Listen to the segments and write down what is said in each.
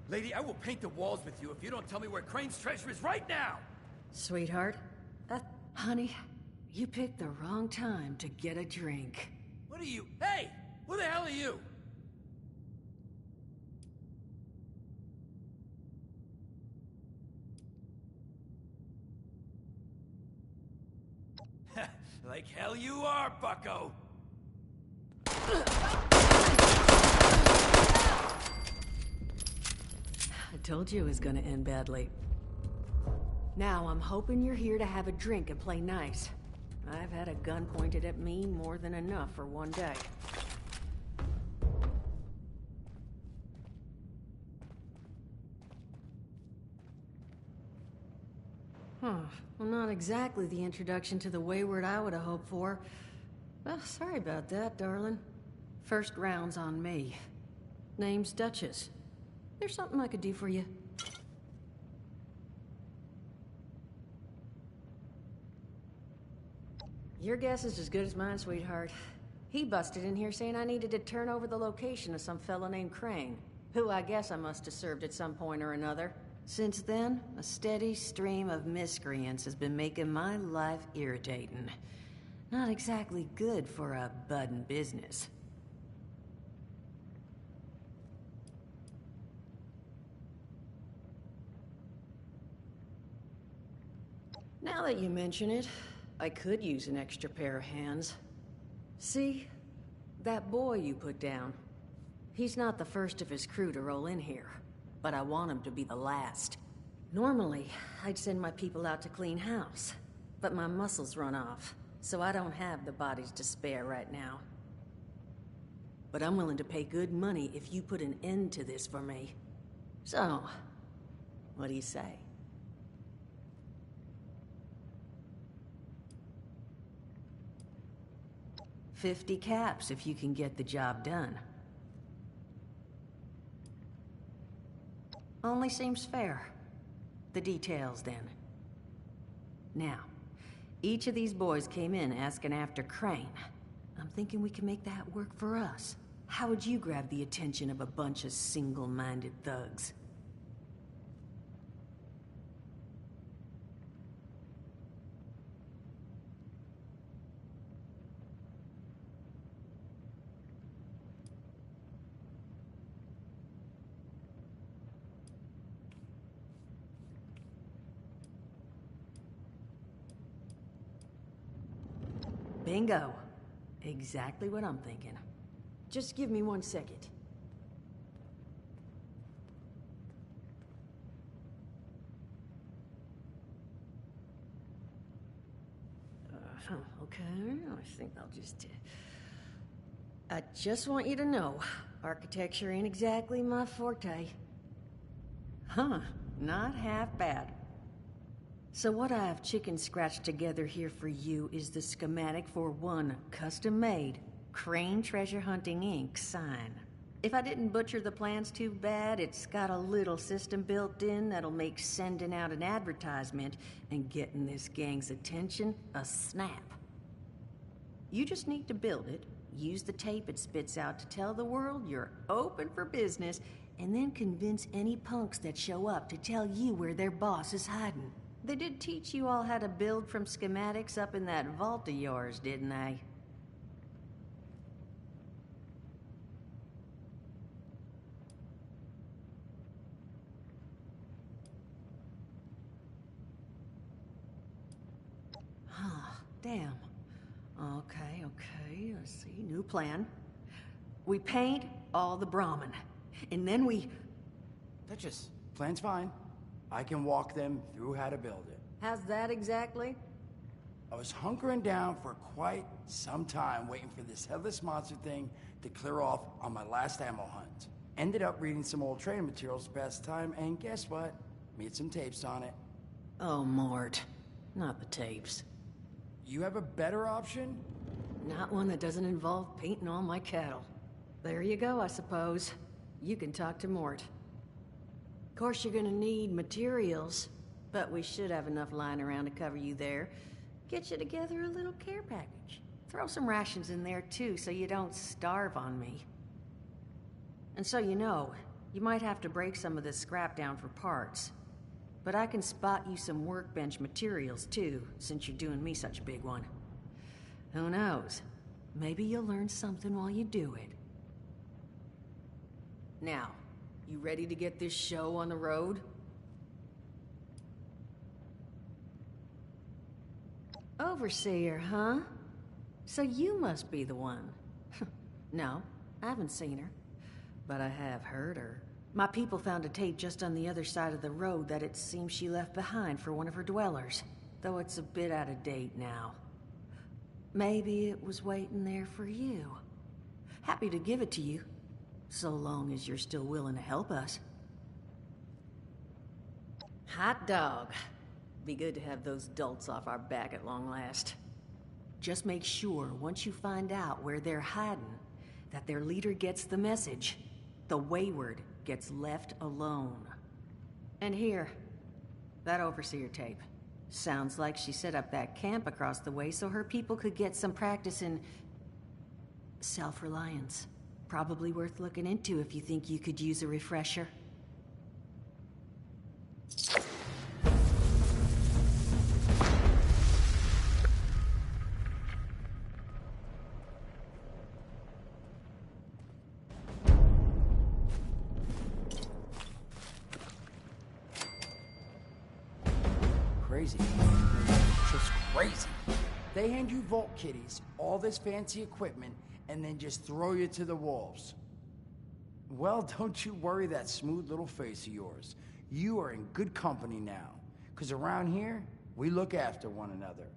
Lady, I will paint the walls with you if you don't tell me where Crane's treasure is right now! Sweetheart, honey, you picked the wrong time to get a drink. What are you? Hey! Who the hell are you? Like hell you are, bucko! I told you it was gonna end badly. Now, I'm hoping you're here to have a drink and play nice. I've had a gun pointed at me more than enough for one day. Well, not exactly the introduction to the wayward I would have hoped for. Well, sorry about that, darling. First round's on me. Name's Duchess. There's something I could do for you. Your guess is as good as mine, sweetheart. He busted in here saying I needed to turn over the location of some fellow named Crane, who I guess I must have served at some point or another. Since then, a steady stream of miscreants has been making my life irritating. Not exactly good for a budding business. Now that you mention it, I could use an extra pair of hands. See? That boy you put down. He's not the first of his crew to roll in here, but I want him to be the last. Normally, I'd send my people out to clean house, but my muscles run off, so I don't have the bodies to spare right now. But I'm willing to pay good money if you put an end to this for me. So, what do you say? $50 caps if you can get the job done. Only seems fair. The details, then. Now, each of these boys came in asking after Crane. I'm thinking we can make that work for us. How would you grab the attention of a bunch of single-minded thugs? Bingo. Exactly what I'm thinking. Just give me 1 second. Okay, I think I'll just... I just want you to know, architecture ain't exactly my forte. Huh, not half bad. So what I've chicken scratched together here for you is the schematic for one custom-made Crane Treasure Hunting Inc. sign. If I didn't butcher the plans too bad, it's got a little system built in that'll make sending out an advertisement and getting this gang's attention a snap. You just need to build it, use the tape it spits out to tell the world you're open for business, and then convince any punks that show up to tell you where their boss is hiding. They did teach you all how to build from schematics up in that vault of yours, didn't they? Damn. Okay, let's see. New plan. We paint all the Brahmin, and then we Duchess, plan's fine. I can walk them through how to build it. How's that exactly? I was hunkering down for quite some time waiting for this headless monster thing to clear off on my last ammo hunt. Ended up reading some old training materials to pass the time, and guess what? Made some tapes on it. Oh, Mort. Not the tapes. You have a better option? Not one that doesn't involve painting all my cattle. There you go, I suppose. You can talk to Mort. Of course, you're gonna need materials, but we should have enough lying around to cover you there. Get you together a little care package. Throw some rations in there, too, so you don't starve on me. And so you know, you might have to break some of this scrap down for parts. But I can spot you some workbench materials, too, since you're doing me such a big one. Who knows? Maybe you'll learn something while you do it. Now, you ready to get this show on the road? Overseer, huh? So you must be the one. No, I haven't seen her, but I have heard her. My people found a tape just on the other side of the road that it seems she left behind for one of her dwellers, though it's a bit out of date now. Maybe it was waiting there for you. Happy to give it to you, so long as you're still willing to help us. Hot dog. Be good to have those dolts off our back at long last. Just make sure, once you find out where they're hiding, that their leader gets the message. The wayward gets left alone. And here, that overseer tape. Sounds like she set up that camp across the way so her people could get some practice in self-reliance. Probably worth looking into if you think you could use a refresher. Crazy. Just crazy. They hand you vault kitties, all this fancy equipment, and then just throw you to the wolves. Well, don't you worry that smooth little face of yours. You are in good company now, because around here, we look after one another.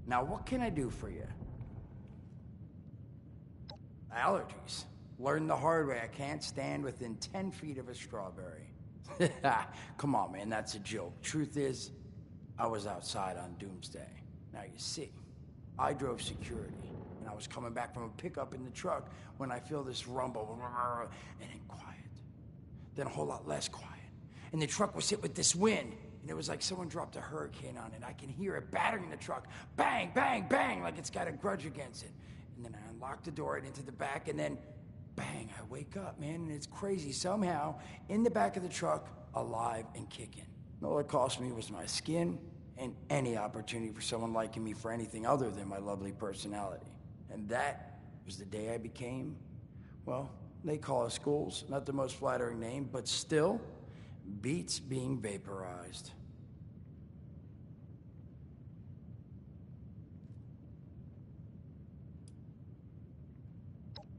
Now, what can I do for you? Allergies. Learned the hard way. I can't stand within 10 feet of a strawberry. Come on, man, that's a joke. Truth is, I was outside on Doomsday. Now, you see, I drove security, and I was coming back from a pickup in the truck when I feel this rumble, and then quiet. Then a whole lot less quiet. And the truck was hit with this wind, and it was like someone dropped a hurricane on it. I can hear it battering the truck. Bang, bang, bang, like it's got a grudge against it. And then I unlocked the door and into the back, and then bang, I wake up, man, and it's crazy. Somehow, in the back of the truck, alive and kicking. All it cost me was my skin and any opportunity for someone liking me for anything other than my lovely personality. And that was the day I became, well, they call us ghouls. Not the most flattering name, but still beats being vaporized.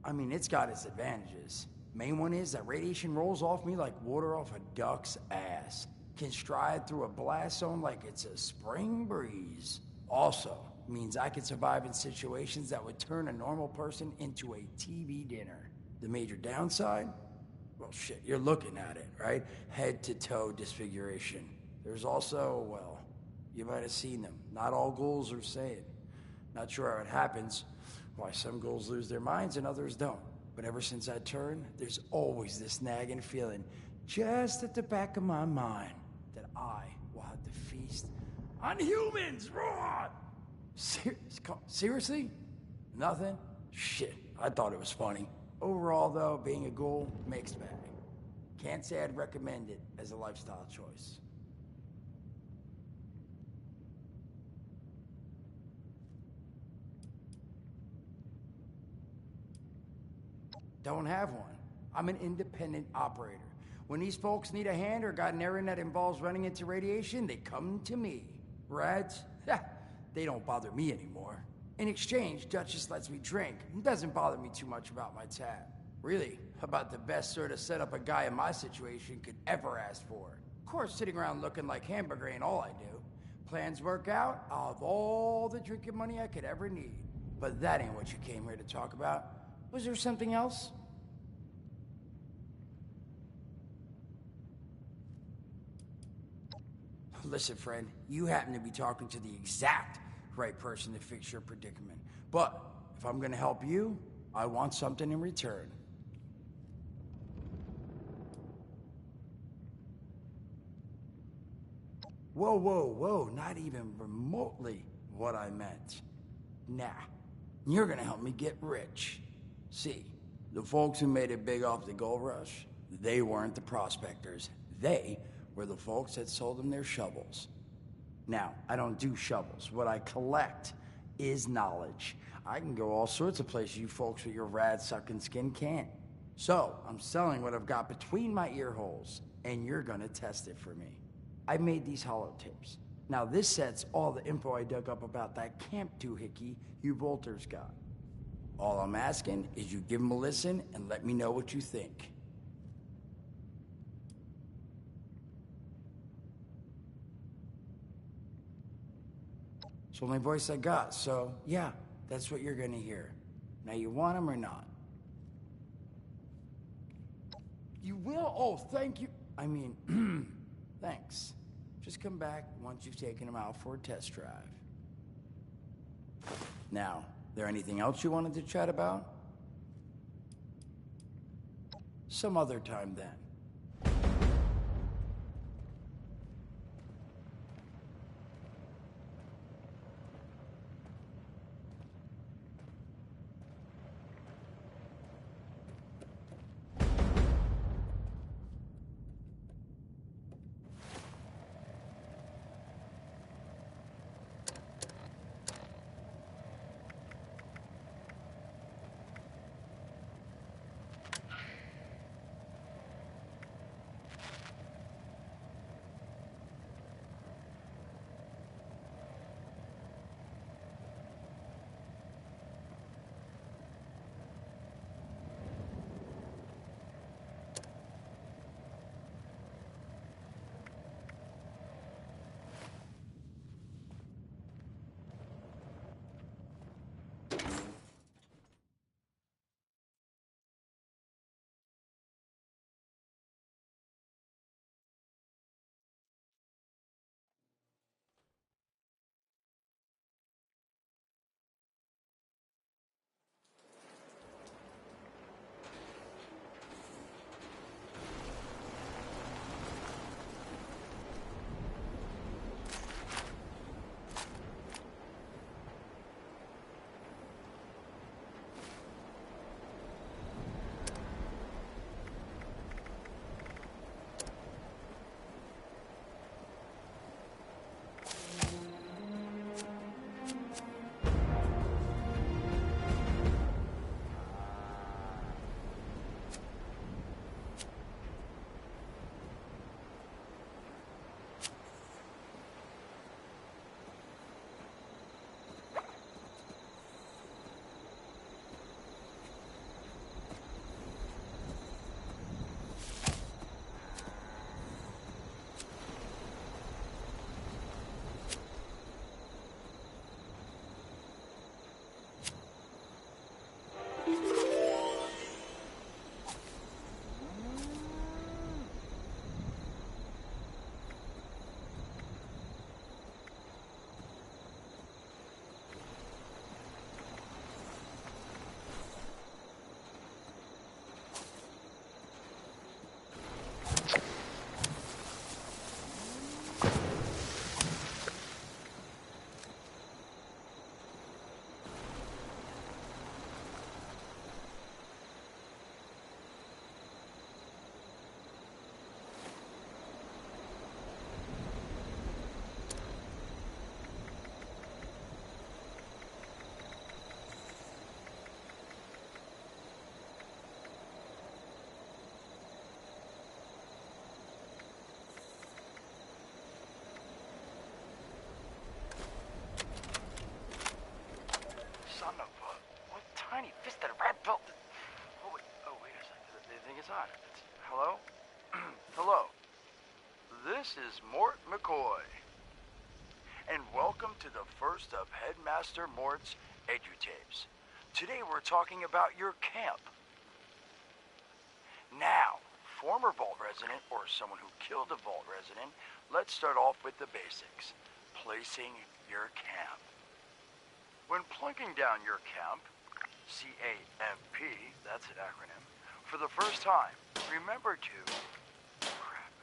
I mean, it's got its advantages. Main one is that radiation rolls off me like water off a duck's ass. Can stride through a blast zone like it's a spring breeze. Also, means I can survive in situations that would turn a normal person into a TV dinner. The major downside? Well, shit, you're looking at it, right? Head to toe disfiguration. There's also, well, you might have seen them. Not all ghouls are sane. Not sure how it happens. Why some ghouls lose their minds and others don't. But ever since I turned, there's always this nagging feeling just at the back of my mind that I will have to feast on humans. Raw! Seriously? Nothing? Shit, I thought it was funny. Overall, though, being a ghoul, mixed bag. Can't say I'd recommend it as a lifestyle choice. Don't have one. I'm an independent operator. When these folks need a hand or got an errand that involves running into radiation, they come to me. Rats? They don't bother me anymore. In exchange, Duchess lets me drink and doesn't bother me too much about my tab. Really, about the best sort of setup a guy in my situation could ever ask for. Of course, sitting around looking like hamburger ain't all I do. Plans work out, I'll have all the drinking money I could ever need. But that ain't what you came here to talk about. Was there something else? Listen, friend, you happen to be talking to the exact right person to fix your predicament. But if I'm gonna help you, I want something in return. Whoa, whoa, whoa, not even remotely what I meant. Nah, you're gonna help me get rich. See, the folks who made it big off the gold rush, they weren't the prospectors. They were the folks that sold them their shovels. Now, I don't do shovels. What I collect is knowledge. I can go all sorts of places you folks with your rad-sucking skin can't. So, I'm selling what I've got between my ear holes, and you're gonna test it for me. I made these holotapes. Now this set's all the info I dug up about that camp doohickey you Volters got. All I'm asking is you give them a listen and let me know what you think. It's the only voice I got, so yeah, that's what you're gonna hear. Now you want them or not? You will? Oh, thank you. I mean, thanks. Just come back once you've taken them out for a test drive. Now, there anything else you wanted to chat about? Some other time then. it's on. Hello? Hello. This is Mort McCoy. And welcome to the first of Headmaster Mort's edutapes. Today we're talking about your camp. Now, former Vault resident or someone who killed a Vault resident, let's start off with the basics. Placing your camp. When plunking down your camp, C-A-M-P, that's an acronym, for the first time, remember to... Crap.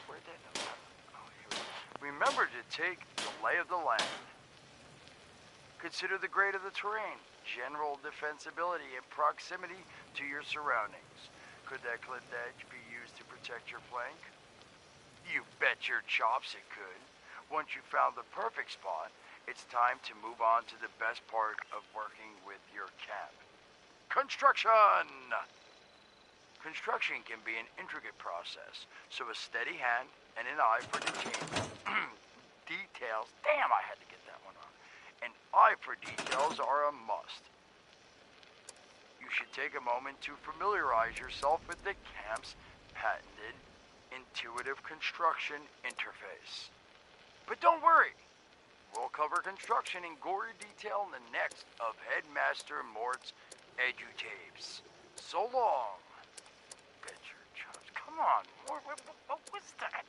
Where'd that note go? Oh, here we go. Remember to take the lay of the land. Consider the grade of the terrain, general defensibility, and proximity to your surroundings. Could that clipped edge be used to protect your flank? You bet your chops it could. Once you found the perfect spot, it's time to move on to the best part of working with your camp. Construction! Construction can be an intricate process, so a steady hand and an eye for details. Damn, I had to get that one on. An eye for details are a must. You should take a moment to familiarize yourself with the camp's patented intuitive construction interface. But don't worry, we'll cover construction in gory detail in the next of Headmaster Mort's edutapes. So long. Bet your chops. Come on, Mort, what was that?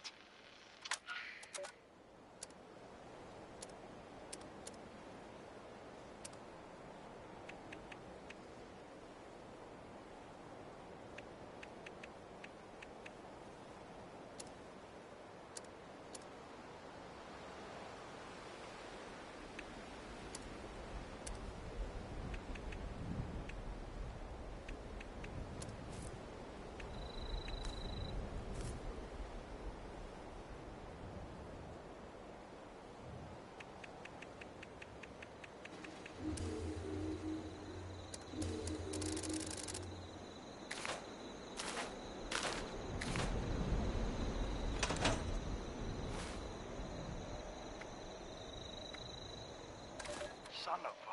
Son of a...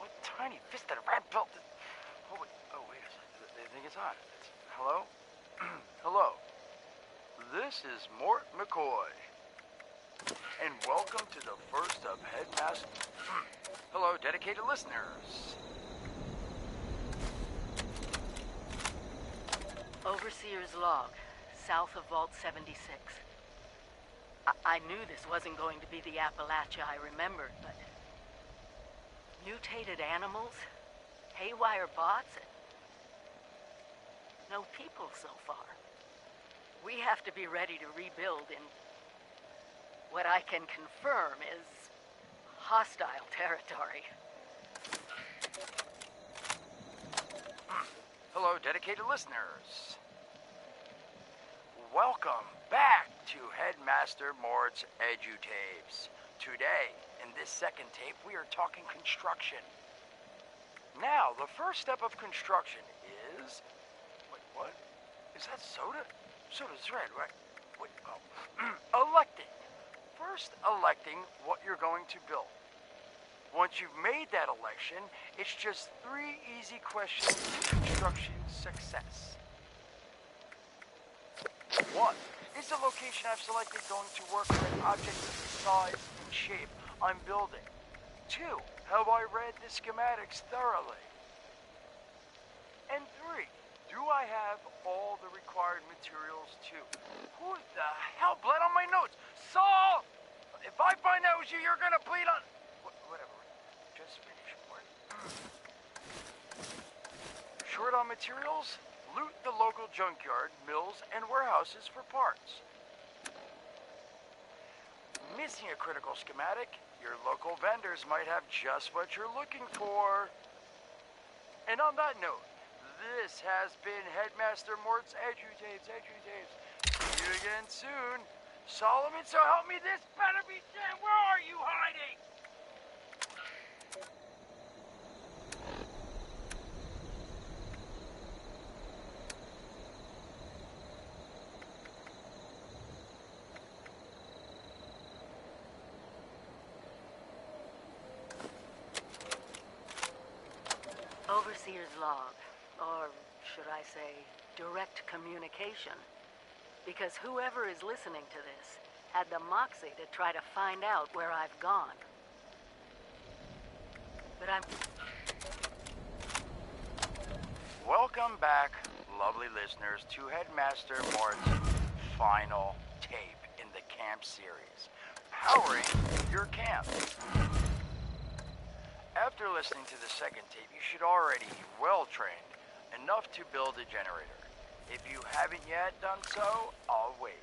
What tiny fisted rat built this... Oh, wait a second. They think it's on. Hello? Hello. This is Mort McCoy. And welcome to the first of Headmaster... Hello, dedicated listeners. Overseer's log, south of Vault 76. I knew this wasn't going to be the Appalachia I remembered, but... Mutated animals, haywire bots, and no people so far. We have to be ready to rebuild in what I can confirm is hostile territory. Hello, dedicated listeners. Welcome back to Headmaster Mort's edutapes. Today, in this second tape, we are talking construction. Now, the first step of construction is... Wait, what? Is that soda? Soda's red, right? Wait, oh. Electing. First, electing what you're going to build. Once you've made that election, it's just 3 easy questions to construction success. 1. Is the location I've selected going to work with an object of the size and shape I'm building? 2. Have I read the schematics thoroughly? And 3. Do I have all the required materials too? Who the hell bled on my notes? Saul! If I find out it was you, you're gonna bleed on... Whatever. Just finish, Mort. Short on materials? Loot the local junkyard, mills, and warehouses for parts. Missing a critical schematic? Your local vendors might have just what you're looking for. And on that note, this has been Headmaster Mort's edutapes. See you again soon. Solomon, so help me, this better be Jen. Where are you hiding? Overseer's log, or should I say, direct communication. Because whoever is listening to this had the moxie to try to find out where I've gone. But I'm... Welcome back, lovely listeners, to Headmaster Mort's final tape in the camp series, Powering Your Camp. After listening to the second tape, you should already be well-trained enough to build a generator. If you haven't yet done so, I'll wait.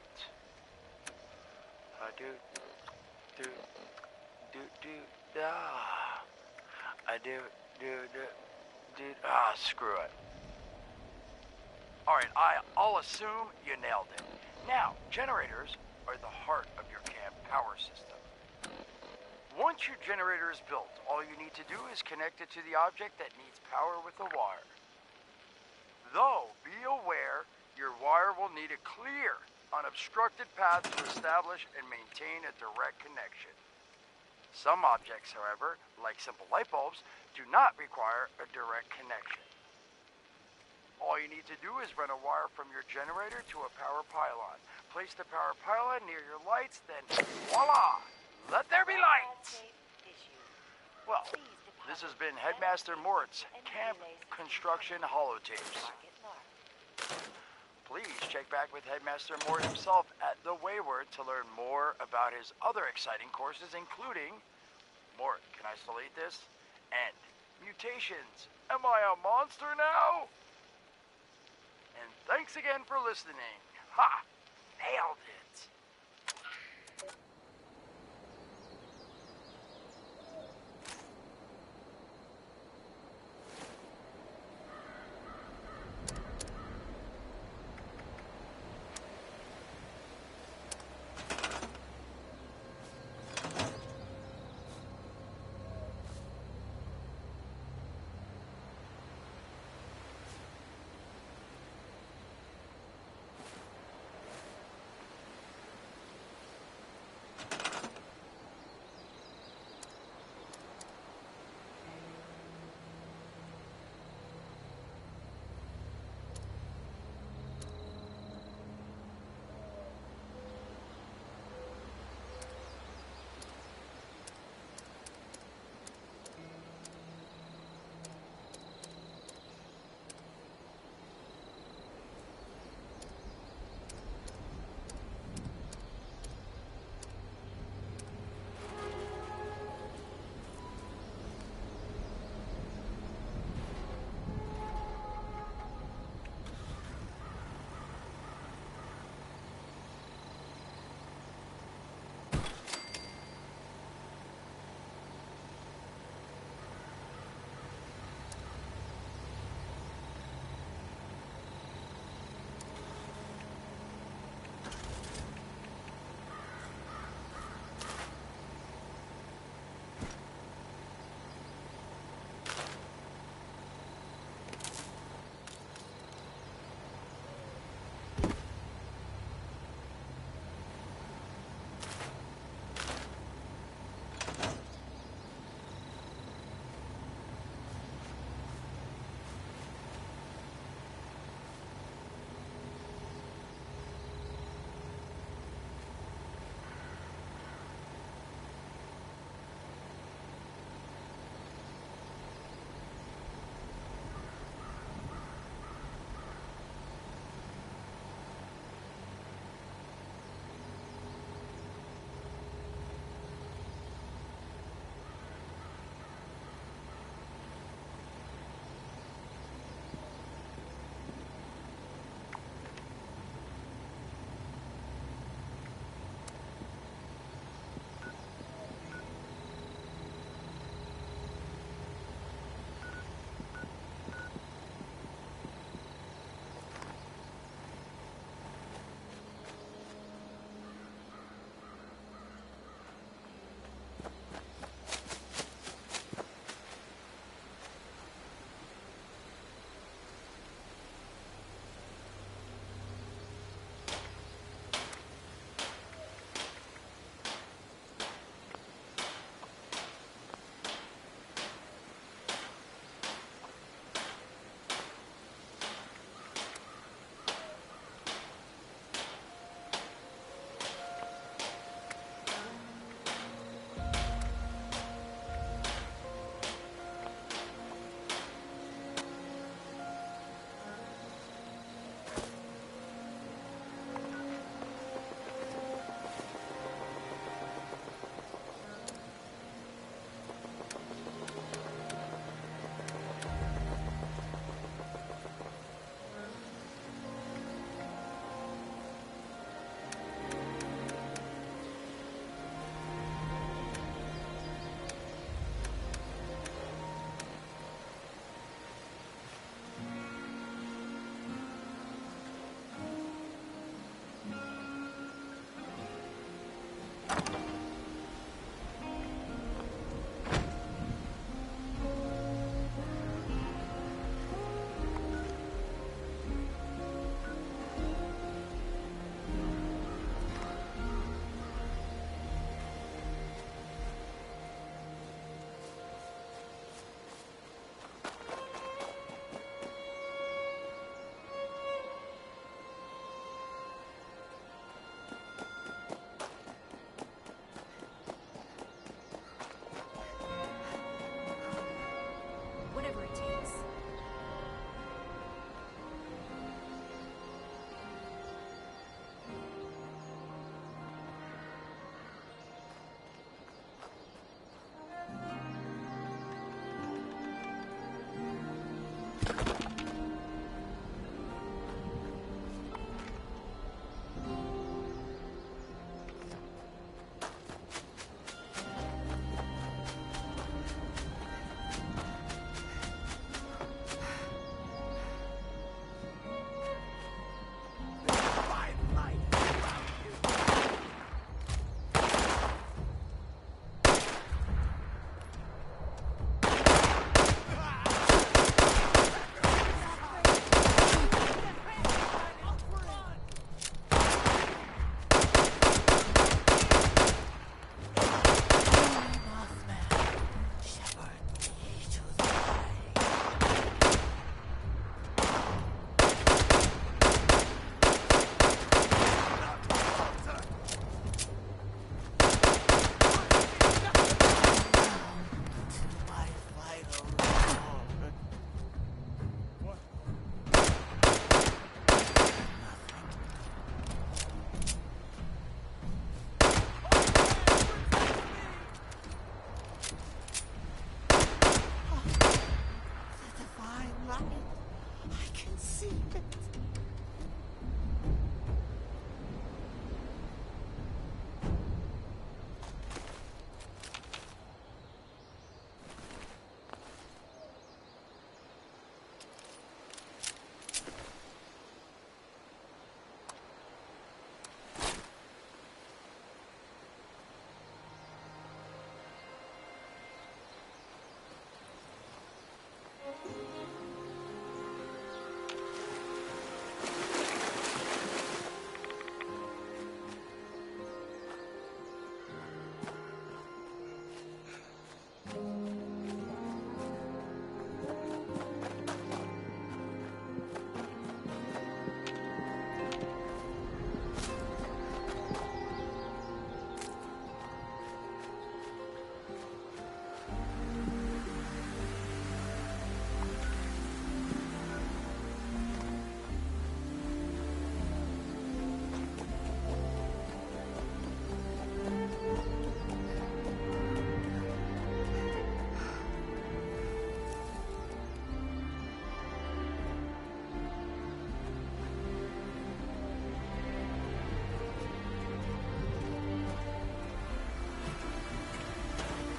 Screw it. Alright, I'll assume you nailed it. Now, generators are the heart of your camp power system. Once your generator is built, all you need to do is connect it to the object that needs power with a wire. Though, be aware, your wire will need a clear, unobstructed path to establish and maintain a direct connection. Some objects, however, like simple light bulbs, do not require a direct connection. All you need to do is run a wire from your generator to a power pylon. Place the power pylon near your lights, then voila! Let there be lights! Well, this has been Headmaster Mort's Camp Construction Holotapes. Please check back with Headmaster Mort himself at the Wayward to learn more about his other exciting courses, including Mort, can I still eat this? And mutations. Am I a monster now? And thanks again for listening. Ha! Nailed it.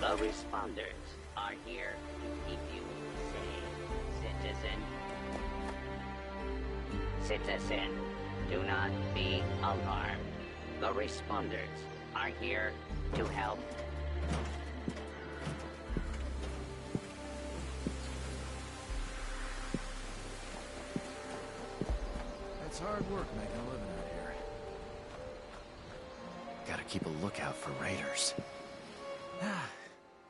The responders are here to keep you safe, citizen. Citizen, do not be alarmed. The responders are here to help. It's hard work making a living out here. Gotta keep a lookout for raiders.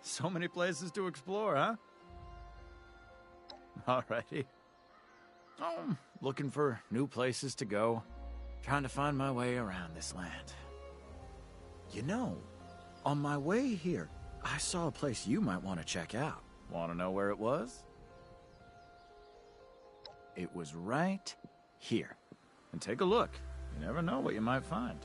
So many places to explore, huh? Alrighty. Oh, looking for new places to go. Trying to find my way around this land. You know, on my way here, I saw a place you might want to check out. Want to know where it was? It was right here. And take a look. You never know what you might find.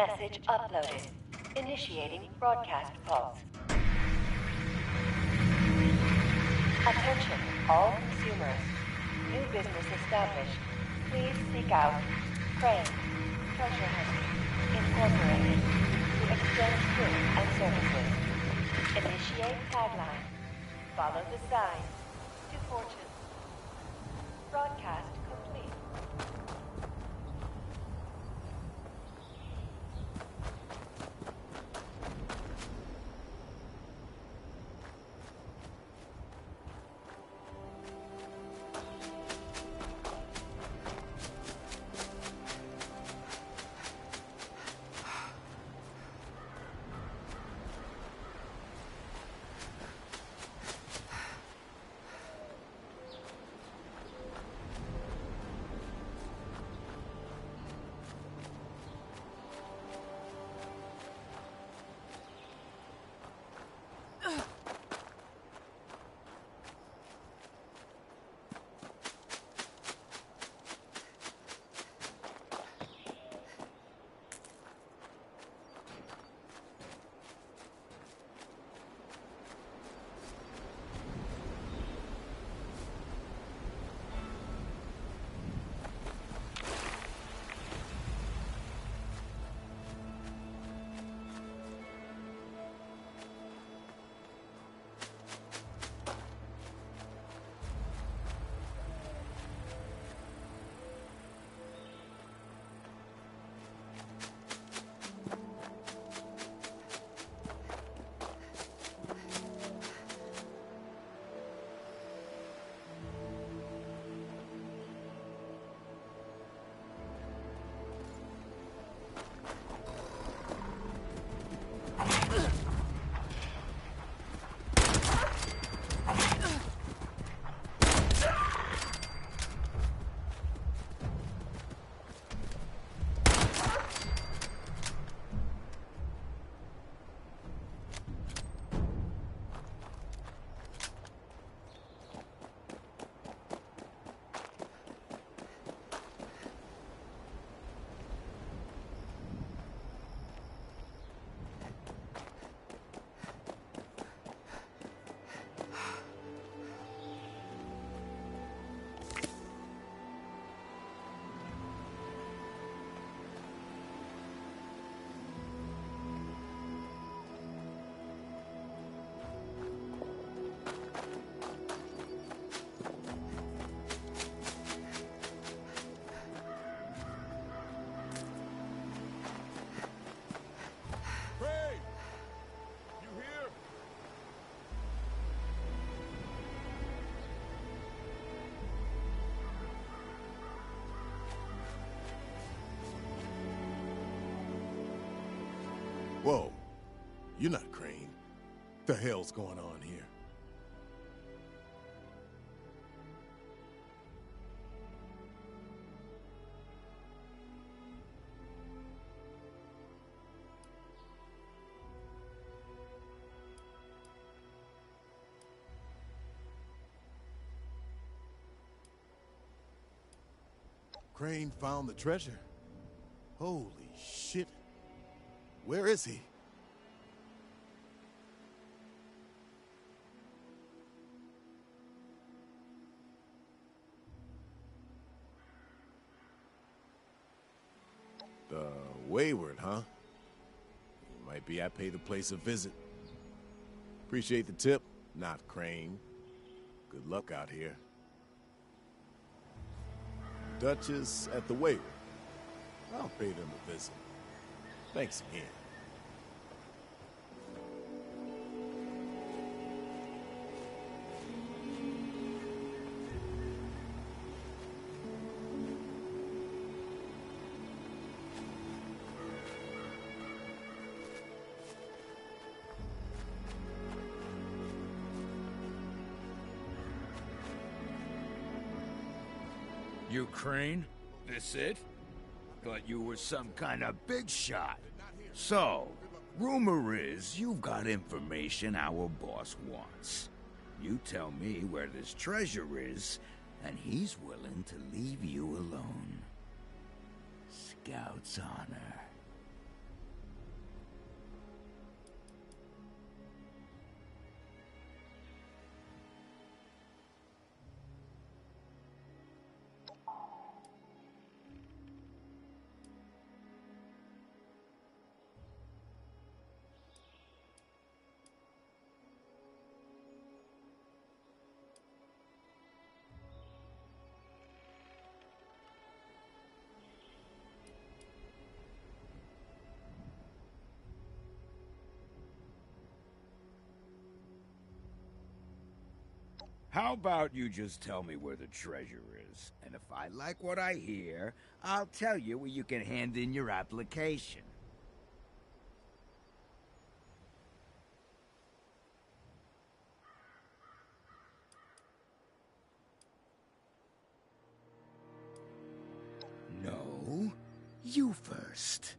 Message uploaded. Initiating broadcast pulse. Attention, all consumers. New business established. Please seek out Crane Treasure Hunting Incorporated to extend goods and services. Initiate tagline. Follow the signs to fortune. Broadcast complete. Whoa, you're not Crane. The hell's going on here? Crane found the treasure? Holy shit. Where is he? The Wayward, huh? Might be I pay the place a visit. Appreciate the tip, not Crane. Good luck out here. Duchess at the Wayward. I'll pay them a visit. Thanks again. You Crane? This it? Thought you were some kind of big shot. So, rumor is you've got information our boss wants. You tell me where this treasure is, and he's willing to leave you alone. Scout's honor. How about you just tell me where the treasure is? And if I like what I hear, I'll tell you where you can hand in your application. No, you first.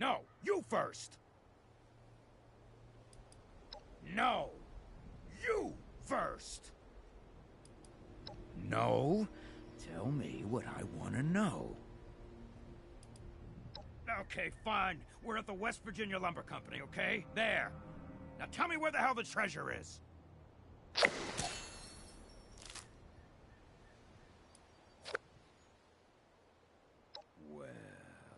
No, you first. No, you first. No, tell me what I want to know. Okay, fine. We're at the West Virginia Lumber Company, okay? There. Now tell me where the hell the treasure is. Well,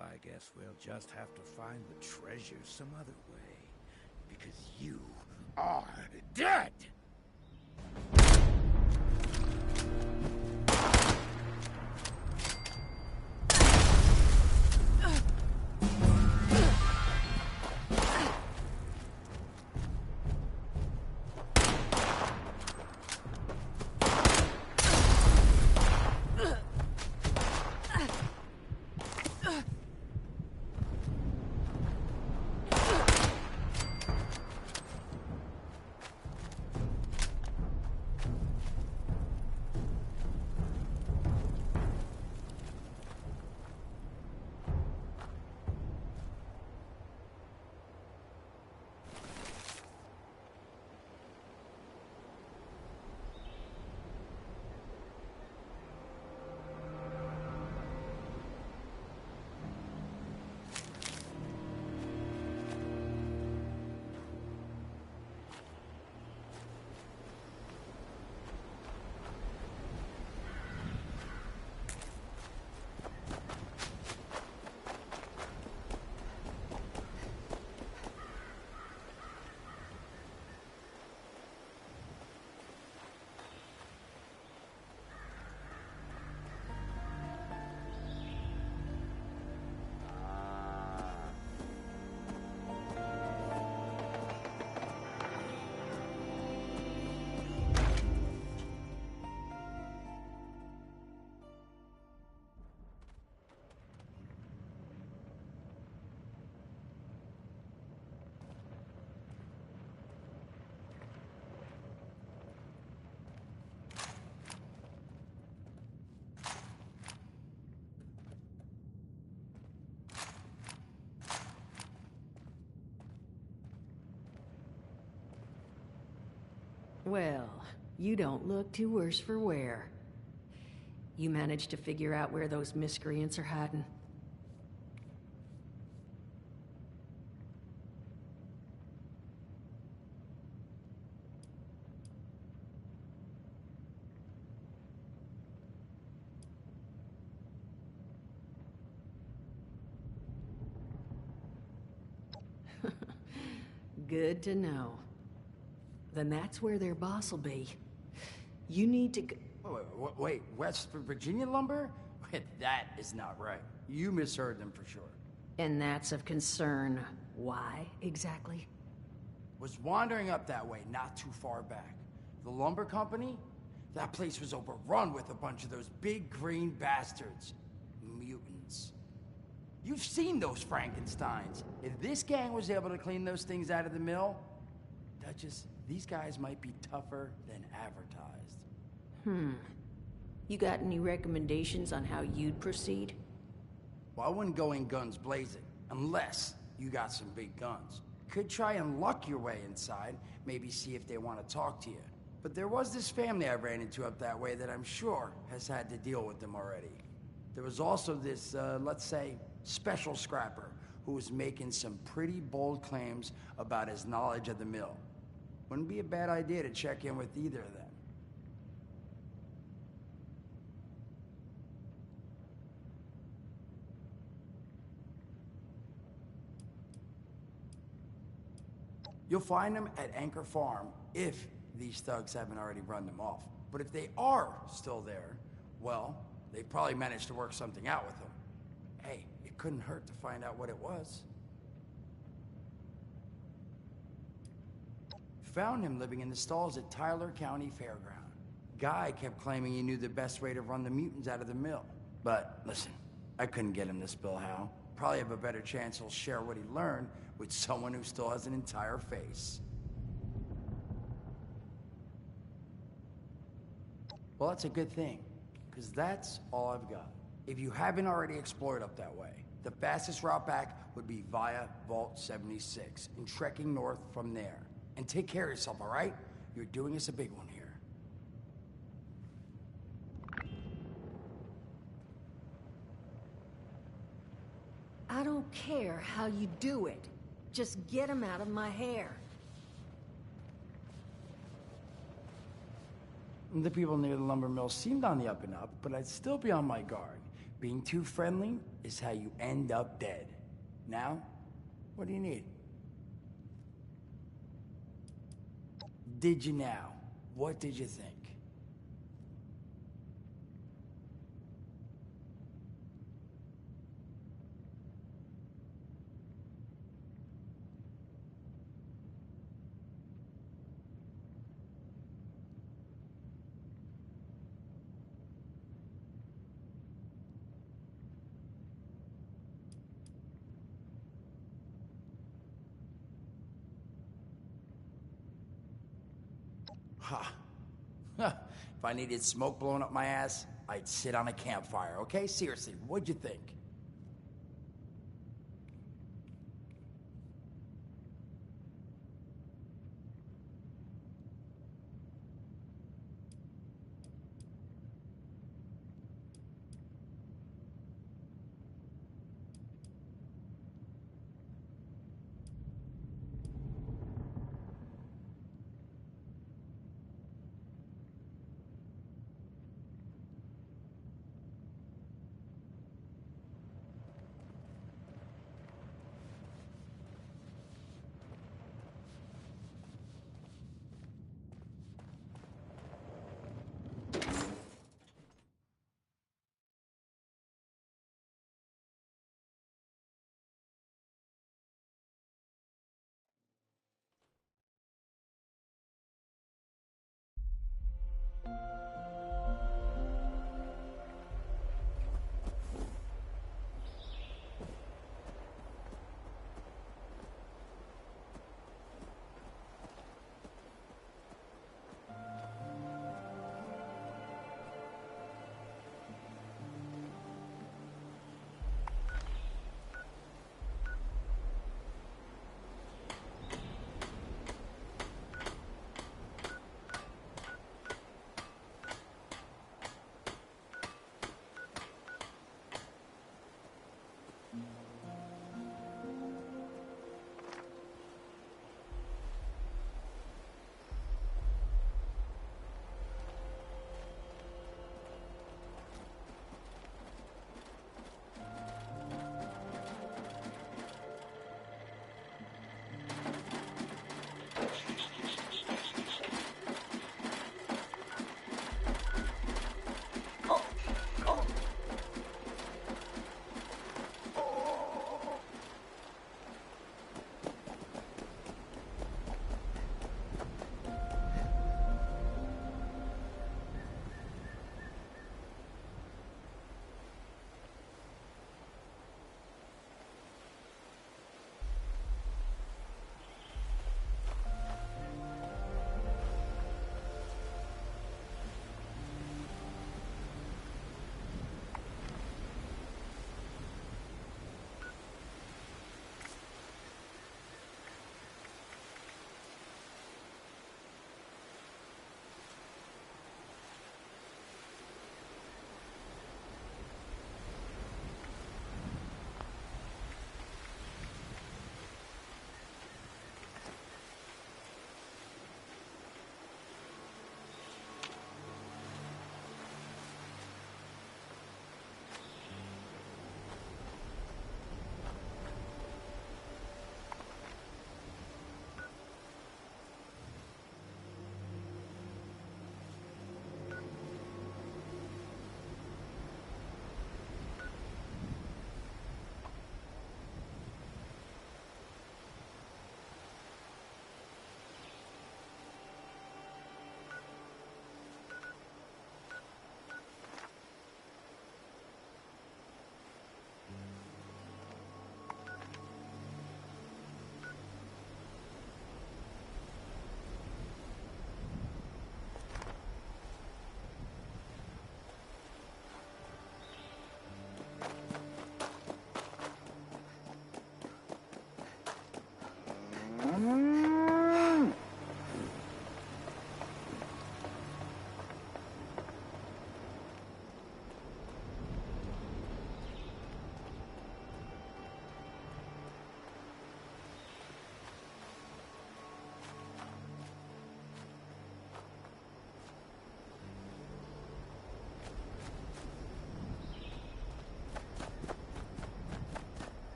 I guess we'll just have to find the treasure some other way. Because you are dead! Well, you don't look too worse for wear. You managed to figure out where those miscreants are hiding? Good to know. Then that's where their boss will be. You need to Wait, West Virginia lumber? That is not right. You misheard them for sure. And that's of concern. Why, exactly? Was wandering up that way not too far back. The lumber company? That place was overrun with a bunch of those big green bastards. Mutants. You've seen those Frankensteins. If this gang was able to clean those things out of the mill, Duchess, these guys might be tougher than advertised. You got any recommendations on how you'd proceed? Well, I wouldn't go in guns blazing, unless you got some big guns. Could try and luck your way inside, maybe see if they want to talk to you. But there was this family I ran into up that way that I'm sure has had to deal with them already. There was also this, let's say, special scrapper who was making some pretty bold claims about his knowledge of the mill. Wouldn't be a bad idea to check in with either of them. You'll find them at Anchor Farm if these thugs haven't already run them off. But if they are still there, well, they probably managed to work something out with them. Hey, it couldn't hurt to find out what it was. Found him living in the stalls at Tyler County Fairground. Guy kept claiming he knew the best way to run the mutants out of the mill. But listen, I couldn't get him to spill how. Probably have a better chance he'll share what he learned with someone who still has an entire face. Well, that's a good thing, because that's all I've got. If you haven't already explored up that way, the fastest route back would be via Vault 76 and trekking north from there. And take care of yourself, all right? You're doing us a big one here. I don't care how you do it. Just get him out of my hair. The people near the lumber mill seemed on the up and up, but I'd still be on my guard. Being too friendly is how you end up dead. Now, what do you need? Did you now? What did you think? Ha. If I needed smoke blowing up my ass, I'd sit on a campfire, okay? Seriously, what'd you think?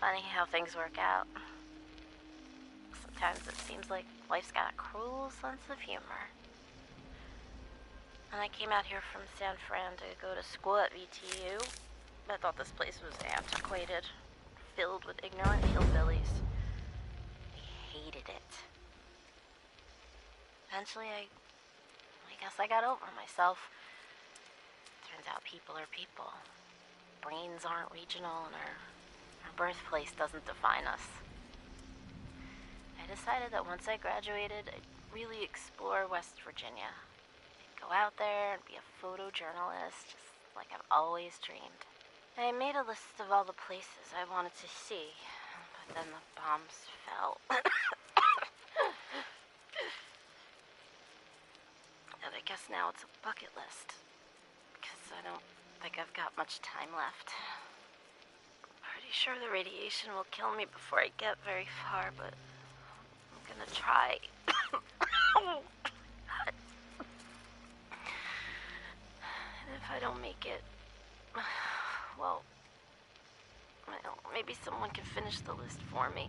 Funny how things work out. Sometimes it seems like life's got a cruel sense of humor. And I came out here from San Fran to go to school at VTU. I thought this place was antiquated, filled with ignorant hillbillies. I hated it. Eventually, I guess I got over myself. Turns out people are people. Brains aren't regional, and our birthplace doesn't define us. I decided that once I graduated, I'd really explore West Virginia. I'd go out there and be a photojournalist, just like I've always dreamed. I made a list of all the places I wanted to see, but then the bombs fell. And I guess now it's a bucket list, because I don't think I've got much time left. Pretty sure the radiation will kill me before I get very far, but I'm gonna try. And if I don't make it, well, maybe someone can finish the list for me.